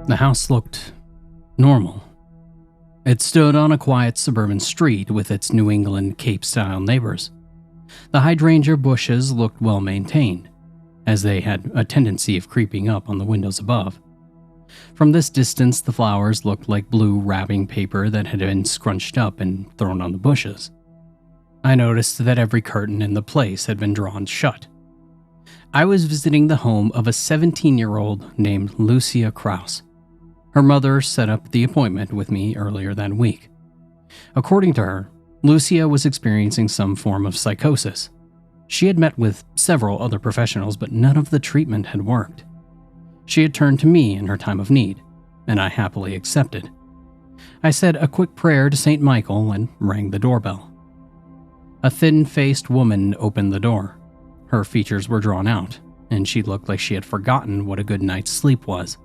The house looked normal. It stood on a quiet suburban street with its New England Cape-style neighbors. The hydrangea bushes looked well maintained, as they had a tendency of creeping up on the windows above. From this distance, the flowers looked like blue wrapping paper that had been scrunched up and thrown on the bushes. I noticed that every curtain in the place had been drawn shut. I was visiting the home of a 17-year-old named Lucia Krause. Her mother set up the appointment with me earlier that week. According to her, Lucia was experiencing some form of psychosis. She had met with several other professionals, but none of the treatment had worked. She had turned to me in her time of need, and I happily accepted. I said a quick prayer to St. Michael and rang the doorbell. A thin-faced woman opened the door. Her features were drawn out, and she looked like she had forgotten what a good night's sleep was.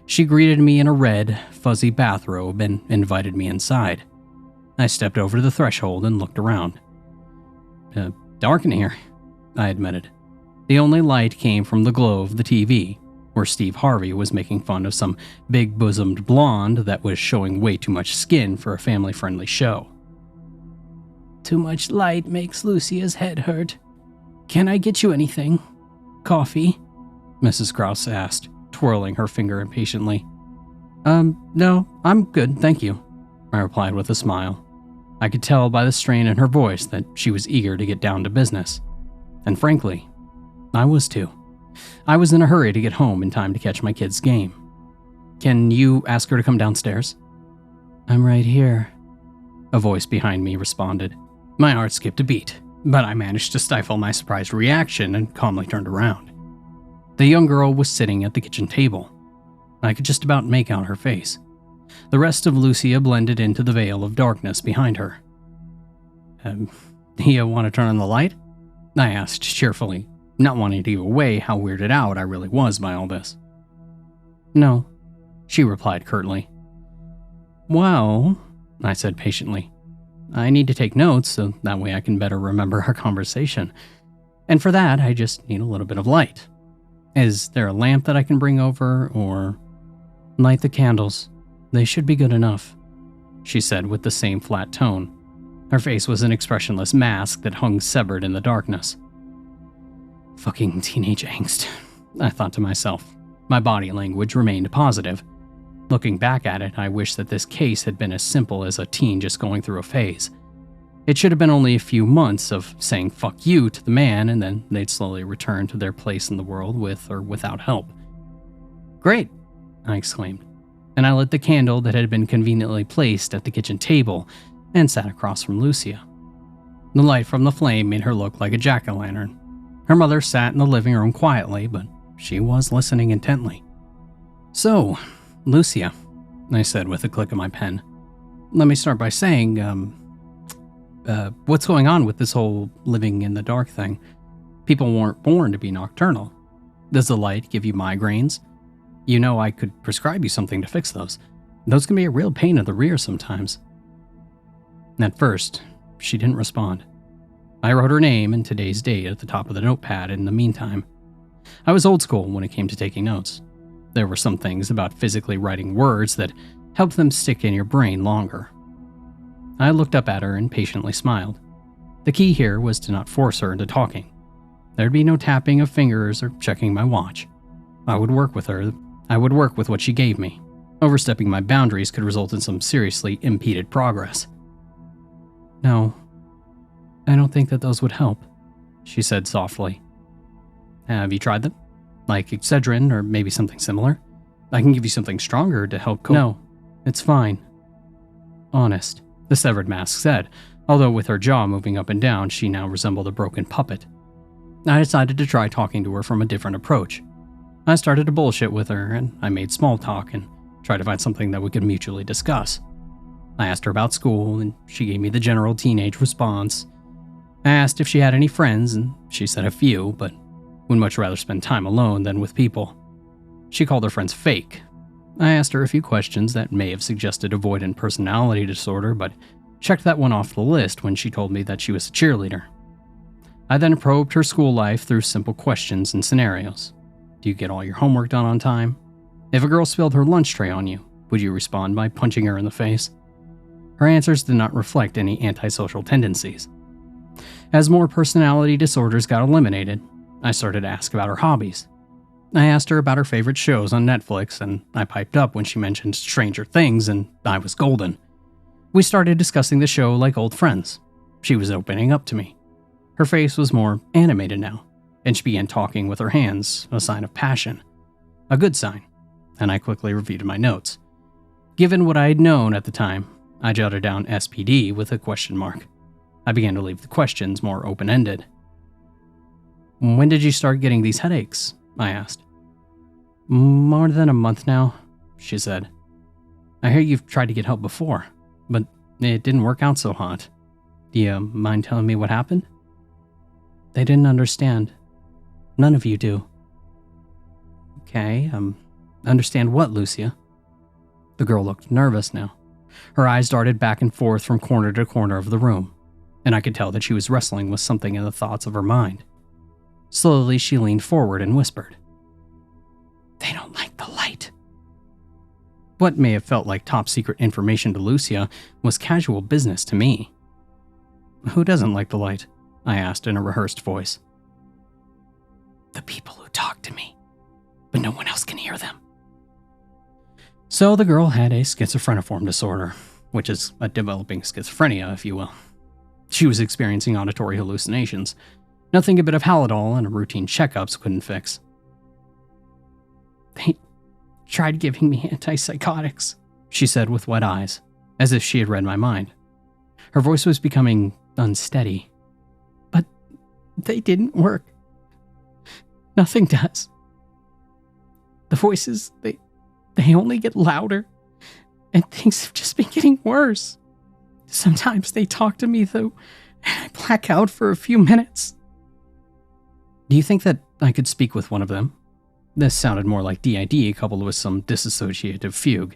She greeted me in a red, fuzzy bathrobe and invited me inside. I stepped over to the threshold and looked around. Dark in here, I admitted. The only light came from the glow of the TV, where Steve Harvey was making fun of some big-bosomed blonde that was showing way too much skin for a family-friendly show. Too much light makes Lucia's head hurt. Can I get you anything? Coffee? Mrs. Krause asked, twirling her finger impatiently. No, I'm good, thank you, I replied with a smile. I could tell by the strain in her voice that she was eager to get down to business. And frankly, I was too. I was in a hurry to get home in time to catch my kid's game. Can you ask her to come downstairs? I'm right here, a voice behind me responded. My heart skipped a beat, but I managed to stifle my surprised reaction and calmly turned around. The young girl was sitting at the kitchen table. I could just about make out her face. The rest of Lucia blended into the veil of darkness behind her. Do you want to turn on the light? I asked cheerfully, not wanting to give away how weirded out I really was by all this. No, she replied curtly. Well, I said patiently, I need to take notes so that way I can better remember our conversation. And for that, I just need a little bit of light. Is there a lamp that I can bring over, or... Light the candles. They should be good enough, she said with the same flat tone. Her face was an expressionless mask that hung severed in the darkness. Fucking teenage angst, I thought to myself. My body language remained positive. Looking back at it, I wish that this case had been as simple as a teen just going through a phase. It should have been only a few months of saying fuck you to the man, and then they'd slowly return to their place in the world with or without help. Great, I exclaimed, and I lit the candle that had been conveniently placed at the kitchen table and sat across from Lucia. The light from the flame made her look like a jack-o'-lantern. Her mother sat in the living room quietly, but she was listening intently. So, Lucia, I said with a click of my pen, let me start by saying, what's going on with this whole living in the dark thing? People weren't born to be nocturnal. Does the light give you migraines? You know I could prescribe you something to fix those. Those can be a real pain in the rear sometimes. At first, she didn't respond. I wrote her name and today's date at the top of the notepad in the meantime. I was old school when it came to taking notes. There were some things about physically writing words that helped them stick in your brain longer. I looked up at her and patiently smiled. The key here was to not force her into talking. There'd be no tapping of fingers or checking my watch. I would work with her. I would work with what she gave me. Overstepping my boundaries could result in some seriously impeded progress. No, I don't think that those would help, she said softly. Have you tried them? Like Excedrin or maybe something similar? I can give you something stronger to help cope. No, it's fine. Honest, the severed mask said, although with her jaw moving up and down, she now resembled a broken puppet. I decided to try talking to her from a different approach. I started to bullshit with her, and I made small talk and tried to find something that we could mutually discuss. I asked her about school, and she gave me the general teenage response. I asked if she had any friends, and she said a few, but would much rather spend time alone than with people. She called her friends fake. I asked her a few questions that may have suggested avoidant personality disorder, but checked that one off the list when she told me that she was a cheerleader. I then probed her school life through simple questions and scenarios. Do you get all your homework done on time? If a girl spilled her lunch tray on you, would you respond by punching her in the face? Her answers did not reflect any antisocial tendencies. As more personality disorders got eliminated, I started to ask about her hobbies. I asked her about her favorite shows on Netflix, and I piped up when she mentioned Stranger Things, and I was golden. We started discussing the show like old friends. She was opening up to me. Her face was more animated now, and she began talking with her hands, a sign of passion. A good sign, and I quickly reviewed my notes. Given what I had known at the time, I jotted down SPD with a question mark. I began to leave the questions more open-ended. "When did you start getting these headaches?" I asked. "More than a month now," she said. "I hear you've tried to get help before, but it didn't work out so hot. Do you mind telling me what happened?" "They didn't understand. None of you do." "Okay, understand what, Lucia?" The girl looked nervous now. Her eyes darted back and forth from corner to corner of the room, and I could tell that she was wrestling with something in the thoughts of her mind. Slowly, she leaned forward and whispered, "They don't like the light." What may have felt like top-secret information to Lucia was casual business to me. "Who doesn't like the light?" I asked in a rehearsed voice. "The people who talk to me, but no one else can hear them." So the girl had a schizophreniform disorder, which is a developing schizophrenia, if you will. She was experiencing auditory hallucinations, nothing a bit of Halidol and routine checkups couldn't fix. "They tried giving me antipsychotics," she said with wet eyes, as if she had read my mind. Her voice was becoming unsteady. "But they didn't work. Nothing does. The voices, they only get louder, and things have just been getting worse. Sometimes they talk to me, though, and I black out for a few minutes." "Do you think that I could speak with one of them?" This sounded more like DID coupled with some dissociative fugue.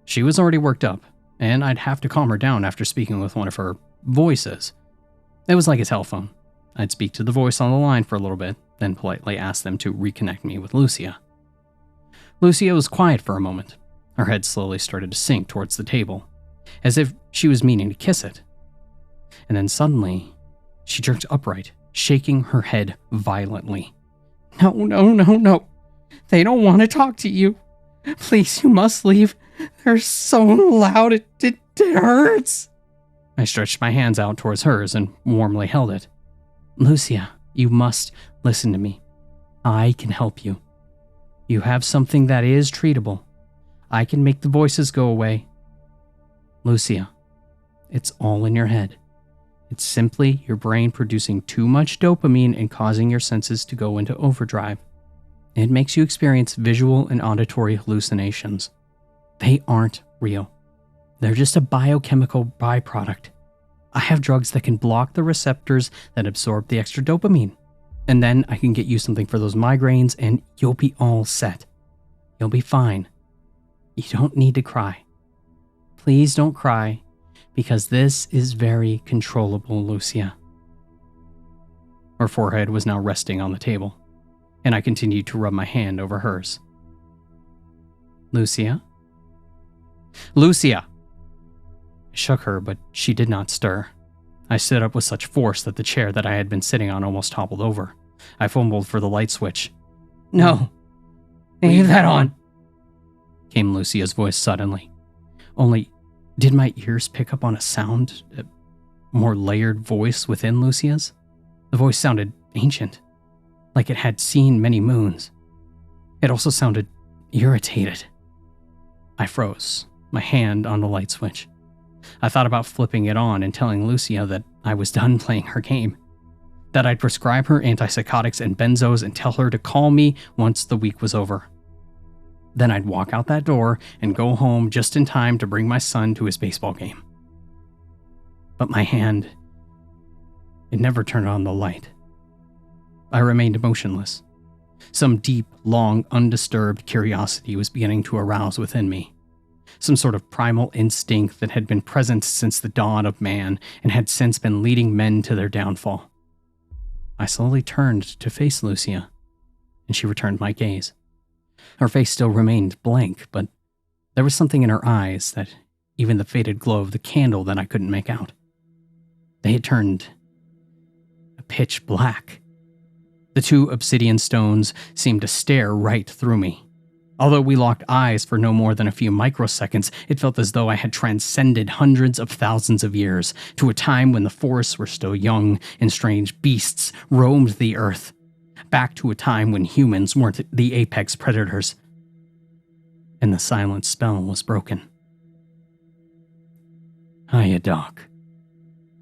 She was already worked up, and I'd have to calm her down after speaking with one of her voices. It was like a telephone. I'd speak to the voice on the line for a little bit, then politely ask them to reconnect me with Lucia. Lucia was quiet for a moment. Her head slowly started to sink towards the table, as if she was meaning to kiss it. And then suddenly, she jerked upright, shaking her head violently. "No, no, no, no. They don't want to talk to you. Please, you must leave. They're so loud, it hurts." I stretched my hands out towards hers and warmly held it. "Lucia, you must listen to me. I can help you. You have something that is treatable. I can make the voices go away. Lucia, it's all in your head. It's simply your brain producing too much dopamine and causing your senses to go into overdrive. It makes you experience visual and auditory hallucinations. They aren't real. They're just a biochemical byproduct. I have drugs that can block the receptors that absorb the extra dopamine. And then I can get you something for those migraines and you'll be all set. You'll be fine. You don't need to cry. Please don't cry, because this is very controllable, Lucia." Her forehead was now resting on the table, and I continued to rub my hand over hers. "Lucia? Lucia!" I shook her, but she did not stir. I stood up with such force that the chair that I had been sitting on almost toppled over. I fumbled for the light switch. "No! Leave that on!" came Lucia's voice suddenly. Only, did my ears pick up on a sound, a more layered voice within Lucia's? The voice sounded ancient, like it had seen many moons. It also sounded irritated. I froze, my hand on the light switch. I thought about flipping it on and telling Lucia that I was done playing her game, that I'd prescribe her antipsychotics and benzos and tell her to call me once the week was over. Then I'd walk out that door and go home just in time to bring my son to his baseball game. But my hand, it never turned on the light. I remained motionless. Some deep, long, undisturbed curiosity was beginning to arouse within me. Some sort of primal instinct that had been present since the dawn of man and had since been leading men to their downfall. I slowly turned to face Lucia, and she returned my gaze. Her face still remained blank, but there was something in her eyes that even the faded glow of the candle that I couldn't make out. They had turned pitch black. The two obsidian stones seemed to stare right through me. Although we locked eyes for no more than a few microseconds, it felt as though I had transcended hundreds of thousands of years to a time when the forests were still young and strange beasts roamed the earth, back to a time when humans weren't the apex predators. And the silent spell was broken. "Hiya, Doc."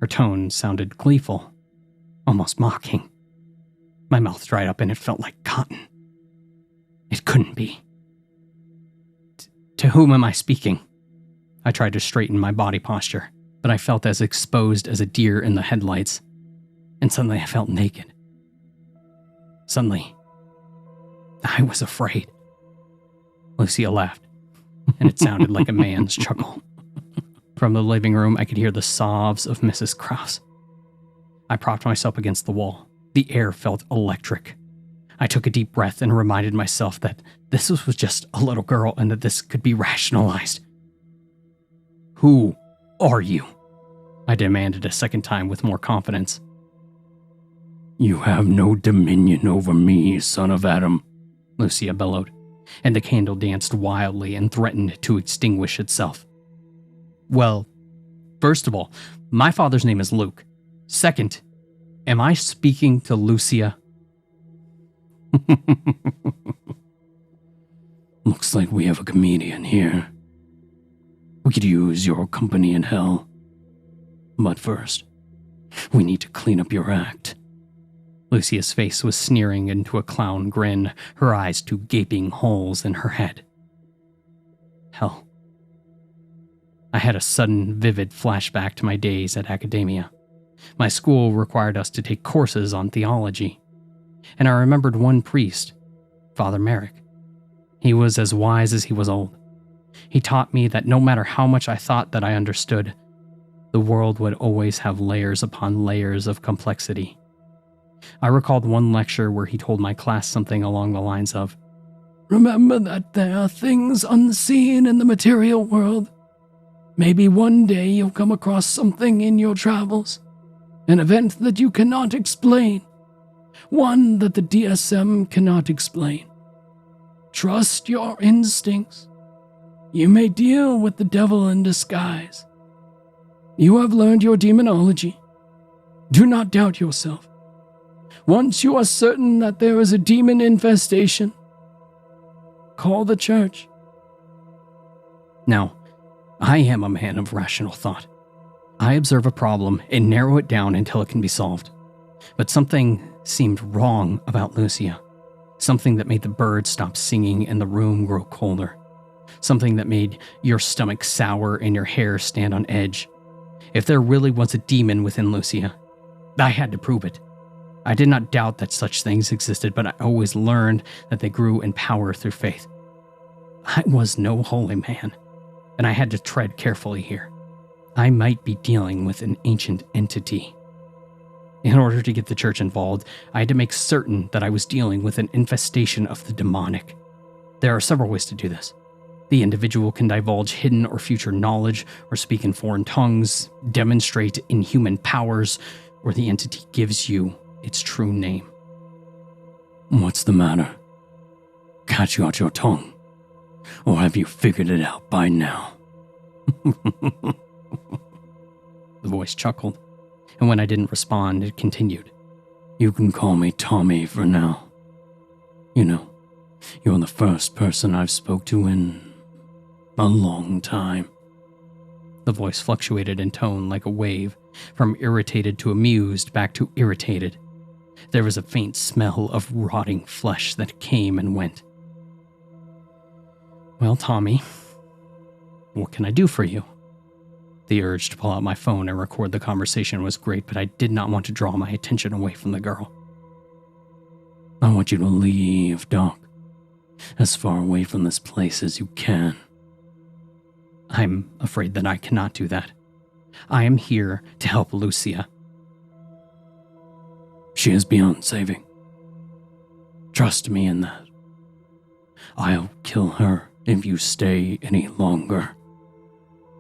Her tone sounded gleeful, almost mocking. My mouth dried up and it felt like cotton. It couldn't be. To whom am I speaking? I tried to straighten my body posture, but I felt as exposed as a deer in the headlights. And suddenly I felt naked. Suddenly, I was afraid. Lucia laughed, and it sounded like a man's chuckle. From the living room, I could hear the sobs of Mrs. Krause. I propped myself against the wall. The air felt electric. I took a deep breath and reminded myself that this was just a little girl and that this could be rationalized. "Who are you?" I demanded a second time with more confidence. "You have no dominion over me, son of Adam," Lucia bellowed, and the candle danced wildly and threatened to extinguish itself. "Well, first of all, my father's name is Luke. Second, am I speaking to Lucia?" "Looks like we have a comedian here. We could use your company in hell. But first, we need to clean up your act." Lucia's face was sneering into a clown grin, her eyes two gaping holes in her head. Hell. I had a sudden, vivid flashback to my days at academia. My school required us to take courses on theology, and I remembered one priest, Father Merrick. He was as wise as he was old. He taught me that no matter how much I thought that I understood, the world would always have layers upon layers of complexity. I recalled one lecture where he told my class something along the lines of, "Remember that there are things unseen in the material world. Maybe one day you'll come across something in your travels, an event that you cannot explain, one that the DSM cannot explain. Trust your instincts. You may deal with the devil in disguise. You have learned your demonology. Do not doubt yourself. Once you are certain that there is a demon infestation, call the church." Now, I am a man of rational thought. I observe a problem and narrow it down until it can be solved. But something seemed wrong about Lucia. Something that made the birds stop singing and the room grow colder. Something that made your stomach sour and your hair stand on edge. If there really was a demon within Lucia, I had to prove it. I did not doubt that such things existed, but I always learned that they grew in power through faith. I was no holy man, and I had to tread carefully here. I might be dealing with an ancient entity. In order to get the church involved, I had to make certain that I was dealing with an infestation of the demonic. There are several ways to do this. The individual can divulge hidden or future knowledge, or speak in foreign tongues, demonstrate inhuman powers, or the entity gives you its true name. "What's the matter? Can't you out your tongue? Or have you figured it out by now?" The voice chuckled, and when I didn't respond, it continued. "You can call me Tommy for now. You know, you're the first person I've spoke to in a long time." The voice fluctuated in tone like a wave, from irritated to amused back to irritated. There was a faint smell of rotting flesh that came and went. "Well, Tommy, what can I do for you?" The urge to pull out my phone and record the conversation was great, but I did not want to draw my attention away from the girl. "I want you to leave, Doc. As far away from this place as you can." "I'm afraid that I cannot do that. I am here to help Lucia." "She is beyond saving. Trust me in that. I'll kill her if you stay any longer."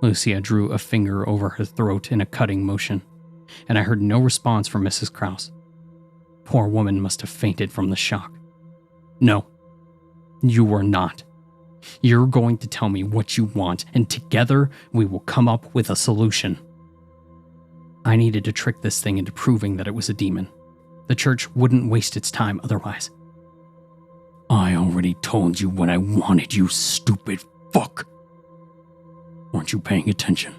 Lucia drew a finger over her throat in a cutting motion, and I heard no response from Mrs. Krause. Poor woman must have fainted from the shock. "No, you were not. You're going to tell me what you want, and together we will come up with a solution." I needed to trick this thing into proving that it was a demon. The church wouldn't waste its time otherwise. "I already told you what I wanted, you stupid fuck. Weren't you paying attention?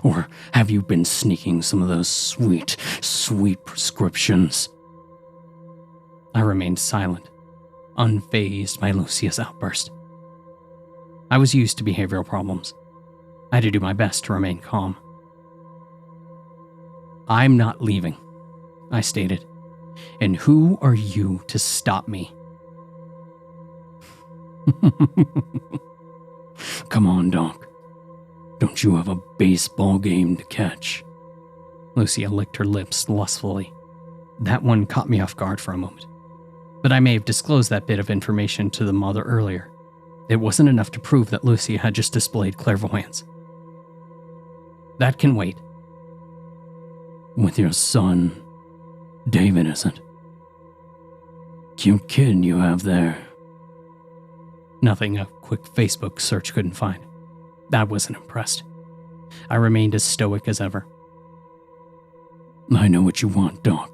Or have you been sneaking some of those sweet, sweet prescriptions?" I remained silent, unfazed by Lucia's outburst. I was used to behavioral problems. I had to do my best to remain calm. "I'm not leaving," I stated. "And who are you to stop me?" "Come on, Doc. Don't you have a baseball game to catch?" Lucia licked her lips lustfully. That one caught me off guard for a moment. But I may have disclosed that bit of information to the mother earlier. It wasn't enough to prove that Lucia had just displayed clairvoyance. "That can wait." "With your son, David, is it? Cute kid you have there." Nothing a quick Facebook search couldn't find. I wasn't impressed. I remained as stoic as ever. "I know what you want, Doc.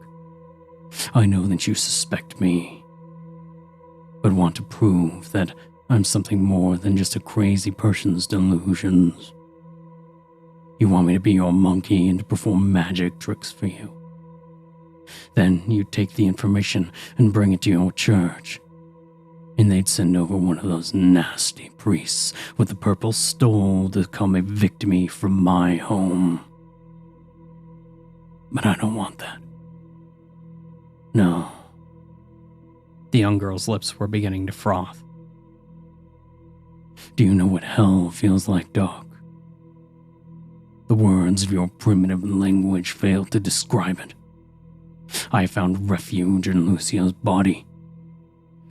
I know that you suspect me, but want to prove that I'm something more than just a crazy person's delusions. You want me to be your monkey and to perform magic tricks for you. Then you take the information and bring it to your church, and they'd send over one of those nasty priests with the purple stole to come evict me from my home. But I don't want that. No." The young girl's lips were beginning to froth. "Do you know what hell feels like, Doc? The words of your primitive language fail to describe it. I found refuge in Lucia's body.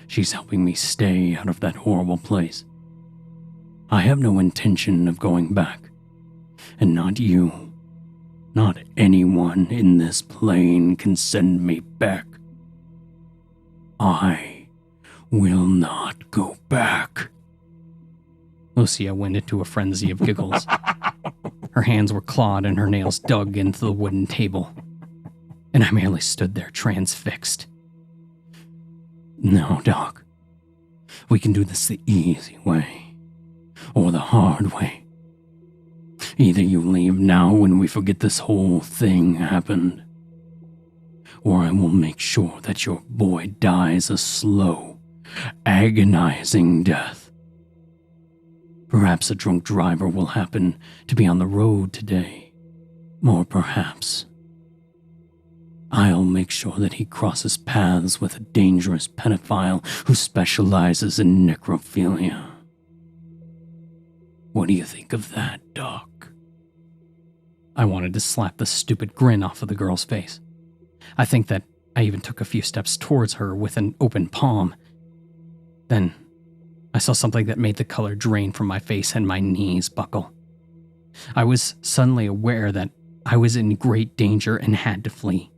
She's helping me stay out of that horrible place. I have no intention of going back, and not you, not anyone in this plane can send me back. I will not go back." Lucia went into a frenzy of giggles. Her hands were clawed and her nails dug into the wooden table, and I merely stood there transfixed. "No, Doc. We can do this the easy way, or the hard way. Either you leave now when we forget this whole thing happened, or I will make sure that your boy dies a slow, agonizing death. Perhaps a drunk driver will happen to be on the road today, or perhaps I'll make sure that he crosses paths with a dangerous pedophile who specializes in necrophilia. What do you think of that, Doc?" I wanted to slap the stupid grin off of the girl's face. I think that I even took a few steps towards her with an open palm. Then I saw something that made the color drain from my face and my knees buckle. I was suddenly aware that I was in great danger and had to flee.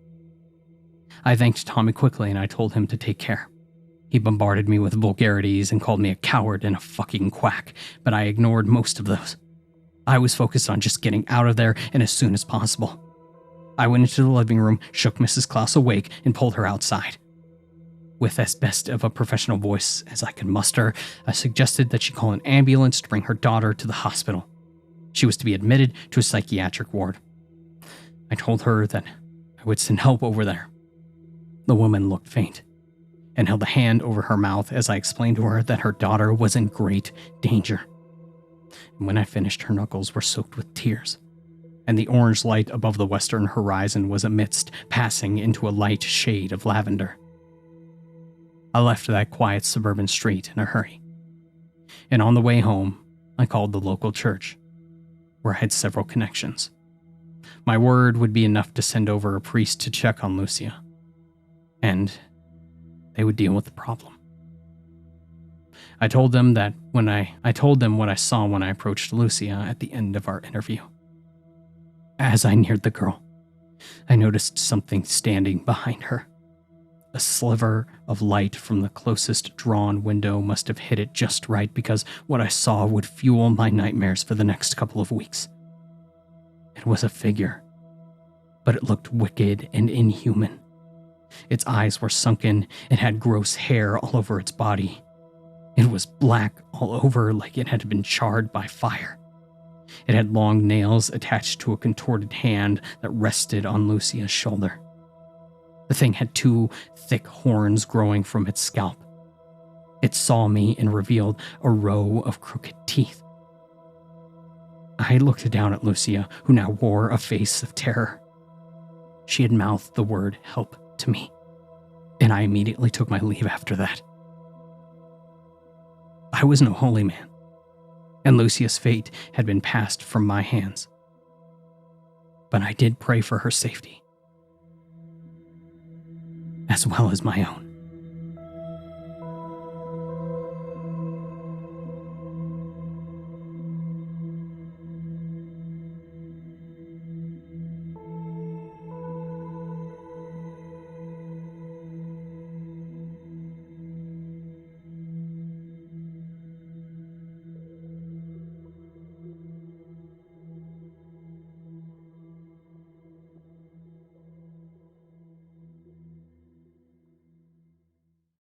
I thanked Tommy quickly and I told him to take care. He bombarded me with vulgarities and called me a coward and a fucking quack, but I ignored most of those. I was focused on just getting out of there and as soon as possible. I went into the living room, shook Mrs. Klaus awake, and pulled her outside. With as best of a professional voice as I could muster, I suggested that she call an ambulance to bring her daughter to the hospital. She was to be admitted to a psychiatric ward. I told her that I would send help over there. The woman looked faint and held a hand over her mouth as I explained to her that her daughter was in great danger. And when I finished, her knuckles were soaked with tears, and the orange light above the western horizon was amidst passing into a light shade of lavender. I left that quiet suburban street in a hurry, and on the way home, I called the local church, where I had several connections. My word would be enough to send over a priest to check on Lucia, and they would deal with the problem. I told them what I saw when I approached Lucia at the end of our interview. As I neared the girl, I noticed something standing behind her. A sliver of light from the closest drawn window must have hit it just right, because what I saw would fuel my nightmares for the next couple of weeks. It was a figure, but it looked wicked and inhuman. Its eyes were sunken and had gross hair all over its body. It was black all over, like it had been charred by fire. It had long nails attached to a contorted hand that rested on Lucia's shoulder. The thing had 2 thick horns growing from its scalp. It saw me and revealed a row of crooked teeth. I looked down at Lucia, who now wore a face of terror. She had mouthed the word help to me, and I immediately took my leave after that. I was no holy man, and Lucia's fate had been passed from my hands. But I did pray for her safety, as well as my own.